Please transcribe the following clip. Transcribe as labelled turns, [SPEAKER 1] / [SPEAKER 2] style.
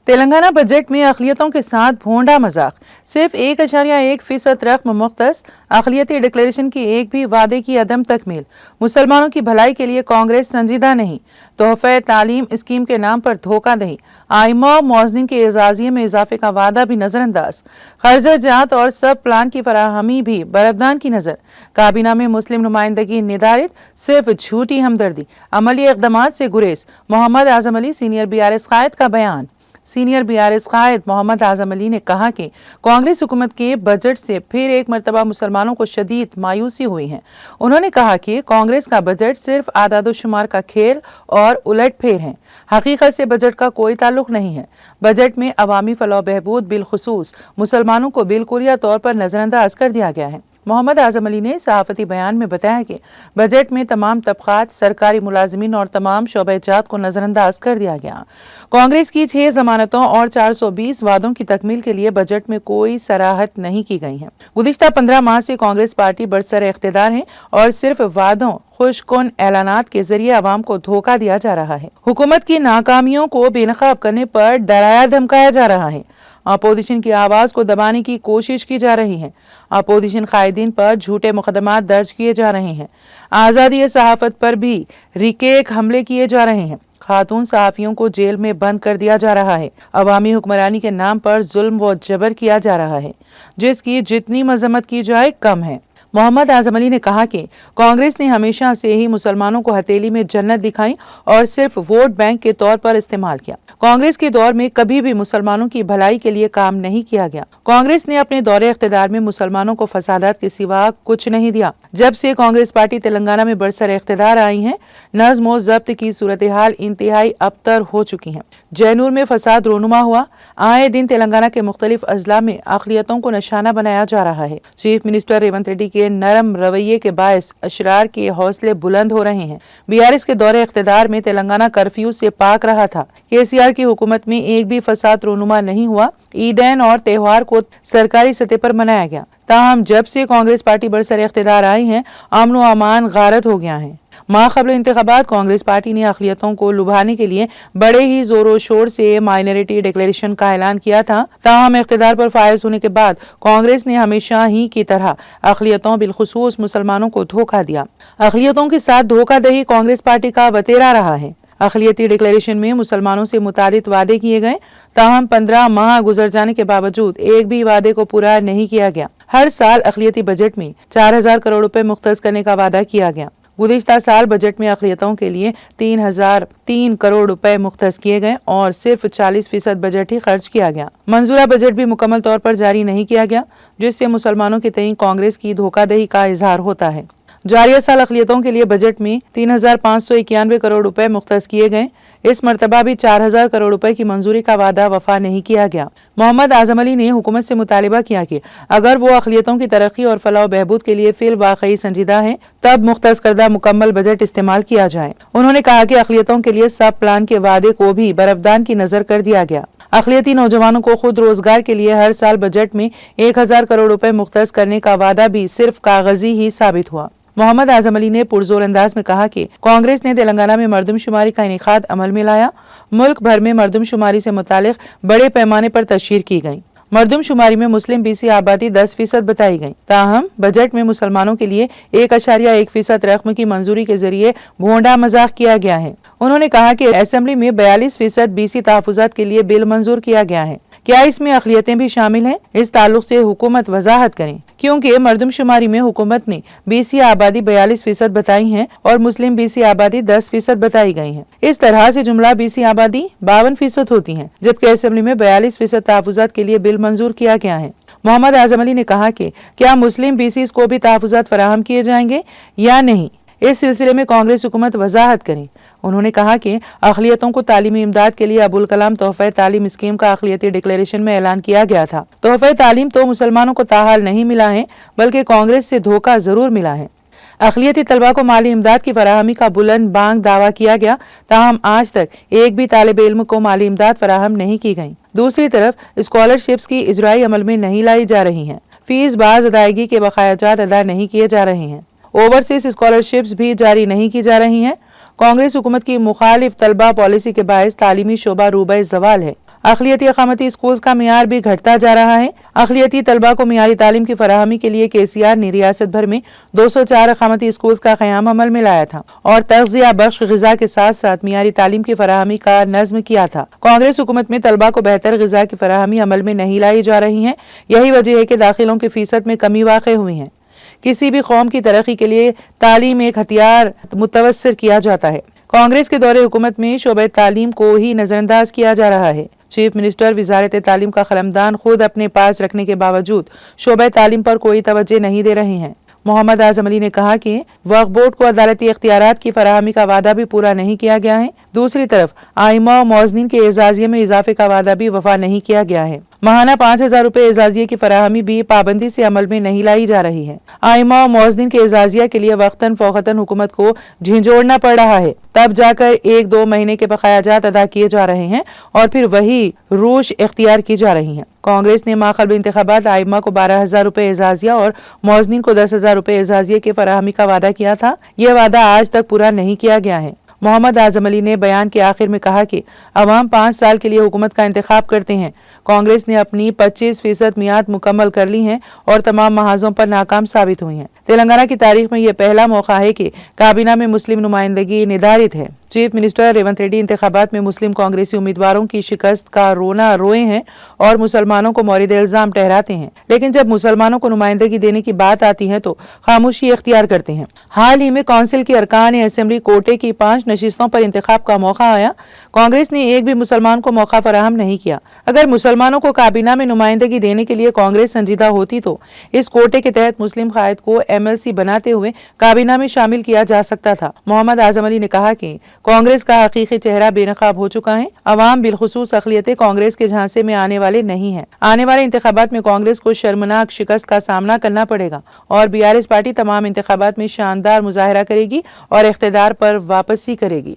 [SPEAKER 1] Telangana budget میں اقلیتوں کے ساتھ بھونڈا مذاق، صرف 1.1% رقم مختص، اقلیتی ڈکلیریشن کی ایک بھی وعدے کی عدم تکمیل، مسلمانوں کی بھلائی کے لیے کانگریس سنجیدہ نہیں، تحفہ تعلیم اسکیم کے نام پر دھوکہ دہی، آئمہ و موذنین کے اعزازیے میں اضافے کا وعدہ بھی نظر انداز، قرضہ جات اور سب پلان کی فراہمی بھی برفدان کی نظر، کابینہ میں مسلم نمائندگی ندارت، صرف جھوٹی ہمدردی، عملی اقدامات سے گریز، محمد اعظم علی سینئر BRS قائد کا بیان۔ سینئر BRS قائد محمد اعظم علی نے کہا کہ کانگریس حکومت کے بجٹ سے پھر ایک مرتبہ مسلمانوں کو شدید مایوسی ہوئی ہے۔ انہوں نے کہا کہ کانگریس کا بجٹ صرف اعداد و شمار کا کھیل اور الٹ پھیر ہے، حقیقت سے بجٹ کا کوئی تعلق نہیں ہے۔ بجٹ میں عوامی فلاح و بہبود بالخصوص مسلمانوں کو بالکلیہ طور پر نظر انداز کر دیا گیا ہے۔ محمد اعظم علی نے صحافتی بیان میں بتایا کہ بجٹ میں تمام طبقات، سرکاری ملازمین اور تمام شعبہ جات کو نظر انداز کر دیا گیا۔ کانگریس کی 6 ضمانتوں اور 420 وعدوں کی تکمیل کے لیے بجٹ میں کوئی صراحت نہیں کی گئی ہے۔ گزشتہ 15 ماہ سے کانگریس پارٹی برسر اقتدار ہے اور صرف وعدوں، خوش کن اعلانات کے ذریعے عوام کو دھوکہ دیا جا رہا ہے۔ حکومت کی ناکامیوں کو بے نقاب کرنے پر ڈرایا دھمکایا جا رہا ہے۔ اپوزیشن کی آواز کو دبانے کی کوشش کی جا رہی ہے۔ اپوزیشن قائدین پر جھوٹے مقدمات درج کیے جا رہے ہیں۔ آزادی صحافت پر بھی ریکیک حملے کیے جا رہے ہیں۔ خاتون صحافیوں کو جیل میں بند کر دیا جا رہا ہے۔ عوامی حکمرانی کے نام پر ظلم و جبر کیا جا رہا ہے، جس کی جتنی مذمت کی جائے کم ہے۔ محمد اعظم علی نے کہا کہ کانگریس نے ہمیشہ سے ہی مسلمانوں کو ہتھیلی میں جنت دکھائی اور صرف ووٹ بینک کے طور پر استعمال کیا۔ کانگریس کے دور میں کبھی بھی مسلمانوں کی بھلائی کے لیے کام نہیں کیا گیا۔ کانگریس نے اپنے دور اقتدار میں مسلمانوں کو فسادات کے سوا کچھ نہیں دیا۔ جب سے کانگریس پارٹی تلنگانہ میں برسر اقتدار آئی ہے، نظم و ضبط کی صورتحال انتہائی ابتر ہو چکی ہے۔ جینور میں فساد رونما ہوا، آئے دن تلنگانہ کے مختلف اضلاع میں اقلیتوں کو نشانہ بنایا جا رہا ہے۔ چیف منسٹر ریونت ریڈی کے نرم رویے کے باعث اشرار کے حوصلے بلند ہو رہے ہیں۔ BRS کے دور اقتدار میں تلنگانہ کرفیو سے پاک رہا تھا۔ KCR کی حکومت میں ایک بھی فساد رونما نہیں ہوا۔ عیدین اور تہوار کو سرکاری سطح پر منایا گیا۔ تاہم جب سے کانگریس پارٹی برسر اقتدار آئی ہے، امن و امان غارت ہو گیا ہے۔ ماہ قبل انتخابات کانگریس پارٹی نے اقلیتوں کو لبھانے کے لیے بڑے ہی زور و شور سے مائنورٹی ڈکلیریشن کا اعلان کیا تھا۔ تاہم اقتدار پر فائز ہونے کے بعد کانگریس نے ہمیشہ ہی کی طرح اقلیتوں بالخصوص مسلمانوں کو دھوکہ دیا۔ اقلیتوں کے ساتھ دھوکہ دہی کانگریس پارٹی کا وتیرہ رہا ہے۔ اقلیتی ڈکلیریشن میں مسلمانوں سے متعدد وعدے کیے گئے، تاہم 15 ماہ گزر جانے کے باوجود ایک بھی وعدے کو پورا نہیں کیا گیا۔ ہر سال اقلیتی بجٹ میں 4000 کروڑ روپے مختص کرنے کا وعدہ کیا گیا۔ گزشتہ سال بجٹ میں اقلیتوں کے لیے 3003 کروڑ روپے مختص کیے گئے اور صرف 40% بجٹ ہی خرچ کیا گیا۔ منظورہ بجٹ بھی مکمل طور پر جاری نہیں کیا گیا، جس سے مسلمانوں کے تئیں کانگریس کی دھوکہ دہی کا اظہار ہوتا ہے۔ جاریہ سال اقلیتوں کے لیے بجٹ میں 3591 کروڑ روپے مختص کیے گئے۔ اس مرتبہ بھی 4000 کروڑ روپے کی منظوری کا وعدہ وفا نہیں کیا گیا۔ محمد اعظم علی نے حکومت سے مطالبہ کیا کہ اگر وہ اقلیتوں کی ترقی اور فلاح و بہبود کے لیے فی الواقع سنجیدہ ہے، تب مختص کردہ مکمل بجٹ استعمال کیا جائے۔ انہوں نے کہا کہ اقلیتوں کے لیے سب پلان کے وعدے کو بھی برفدان کی نظر کر دیا گیا۔ اقلیتی نوجوانوں کو خود روزگار کے لیے ہر سال بجٹ میں 1000 کروڑ روپے مختص کرنے کا وعدہ بھی صرف کاغذی ہی ثابت ہوا۔ محمد اعظم علی نے پرزور انداز میں کہا کہ کانگریس نے تلنگانہ میں مردم شماری کا انعقاد عمل میں لایا۔ ملک بھر میں مردم شماری سے متعلق بڑے پیمانے پر تشہیر کی گئی۔ مردم شماری میں مسلم BC آبادی 10% بتائی گئی۔ تاہم بجٹ میں مسلمانوں کے لیے 1.1% رقم کی منظوری کے ذریعے بھونڈا مذاق کیا گیا ہے۔ انہوں نے کہا کہ اسمبلی میں 42% BC تحفظات کے لیے بل منظور کیا گیا ہے۔ کیا اس میں اقلیتیں بھی شامل ہیں؟ اس تعلق سے حکومت وضاحت کریں، کیونکہ مردم شماری میں حکومت نے BC آبادی 42% بتائی ہیں اور مسلم BC آبادی 10% بتائی گئی ہیں۔ اس طرح سے جملہ BC آبادی 52% ہوتی ہیں، جبکہ اسمبلی میں 42% تحفظات کے لیے بل منظور کیا گیا ہے۔ محمد اعظم علی نے کہا کہ کیا مسلم BCs کو بھی تحفظات فراہم کیے جائیں گے یا نہیں؟ اس سلسلے میں کانگریس حکومت وضاحت کریں۔ انہوں نے کہا کہ اقلیتوں کو تعلیمی امداد کے لیے ابوالکلام تحفہ تعلیم اسکیم کا اقلیتی ڈکلیریشن میں اعلان کیا گیا تھا۔ تحفہ تعلیم تو مسلمانوں کو تاحال نہیں ملا ہے، بلکہ کانگریس سے دھوکہ ضرور ملا ہے۔ اقلیتی طلبہ کو مالی امداد کی فراہمی کا بلند بانگ دعویٰ کیا گیا، تاہم آج تک ایک بھی طالب علم کو مالی امداد فراہم نہیں کی گئی۔ دوسری طرف اسکالرشپس کی اجرائی عمل میں نہیں لائی جا رہی ہیں۔ فیس باز ادائیگی کے بقایا جات ادا نہیں کیے جا رہے ہیں۔ اوورسیز اسکالرشپس بھی جاری نہیں کی جا رہی ہیں۔ کانگریس حکومت کی مخالف طلبہ پالیسی کے باعث تعلیمی شعبہ روبہ زوال ہے۔ اقلیتی اقامتی سکولز کا معیار بھی گھٹتا جا رہا ہے۔ اقلیتی طلبہ کو معیاری تعلیم کی فراہمی کے لیے KCR نے ریاست بھر میں 204 اقامتی سکولز کا قیام عمل میں لایا تھا اور تغذیہ بخش غذا کے ساتھ ساتھ معیاری تعلیم کی فراہمی کا نظم کیا تھا۔ کانگریس حکومت میں طلبہ کو بہتر غذا کی فراہمی عمل میں نہیں لائی جا رہی ہے۔ یہی وجہ ہے کہ داخلوں کی فیصد میں کمی واقع ہوئی ہے۔ کسی بھی قوم کی ترقی کے لیے تعلیم ایک ہتھیار متصور کیا جاتا ہے۔ کانگریس کے دور حکومت میں شعبہ تعلیم کو ہی نظر انداز کیا جا رہا ہے۔ چیف منسٹر وزارت تعلیم کا قلمدان خود اپنے پاس رکھنے کے باوجود شعبہ تعلیم پر کوئی توجہ نہیں دے رہے ہیں۔ محمد اعظم علی نے کہا کہ وقف بورڈ کو عدالتی اختیارات کی فراہمی کا وعدہ بھی پورا نہیں کیا گیا ہے۔ دوسری طرف ائمہ و مؤذنین کے اعزازیے میں اضافے کا وعدہ بھی وفا نہیں کیا گیا ہے۔ ماہانہ 5,000 روپے اعزازیے کی فراہمی بھی پابندی سے عمل میں نہیں لائی جا رہی ہے۔ ائمہ و مؤذنین کے اعزازیہ کے لیے وقتاً فوقتاً حکومت کو جھنجھوڑنا پڑ رہا ہے، تب جا کر 1-2 مہینے کے بقایا جات ادا کیے جا رہے ہیں اور پھر وہی روش اختیار کی جا رہی ہیں۔ کانگریس نے ماقبل انتخابات ائمہ کو 12,000 روپے اعزازیہ اور مؤذنین کو 10,000 روپے اعزازیے کی فراہمی کا وعدہ کیا تھا۔ یہ وعدہ آج تک پورا نہیں کیا گیا ہے۔ محمد اعظم علی نے بیان کے آخر میں کہا کہ عوام 5 سال کے لیے حکومت کا انتخاب کرتے ہیں۔ کانگریس نے اپنی 25% میعاد مکمل کر لی ہیں اور تمام محاذوں پر ناکام ثابت ہوئی ہیں۔ تلنگانہ کی تاریخ میں یہ پہلا موقع ہے کہ کابینہ میں مسلم نمائندگی ندارت ہے۔ چیف منسٹر ریونت ریڈی انتخابات میں مسلم کانگریسی امیدواروں کی شکست کا رونا روئے ہیں اور مسلمانوں کو مورد الزام ٹھہراتے ہیں، لیکن جب مسلمانوں کو نمائندگی دینے کی بات آتی ہے تو خاموشی اختیار کرتے ہیں۔ حال ہی میں کونسل کی ارکان اسمبلی کوٹے کی 5 نشستوں پر انتخاب کا موقع آیا۔ کانگریس نے ایک بھی مسلمان کو موقع فراہم نہیں کیا۔ اگر مسلمانوں کو کابینہ میں نمائندگی دینے کے لیے کانگریس سنجیدہ ہوتی تو اس کوٹے کے تحت مسلم قائد کو MLC بناتے ہوئے کابینہ میں شامل کیا جا سکتا تھا۔ محمد اعظم علی نے کہا کہ کانگریس کا حقیقی چہرہ بے نقاب ہو چکا ہے۔ عوام بالخصوص اقلیتیں کانگریس کے جھانسے میں آنے والے نہیں ہیں۔ آنے والے انتخابات میں کانگریس کو شرمناک شکست کا سامنا کرنا پڑے گا اور BRS پارٹی تمام انتخابات میں شاندار مظاہرہ کرے گی اور اقتدار پر واپسی کرے گی۔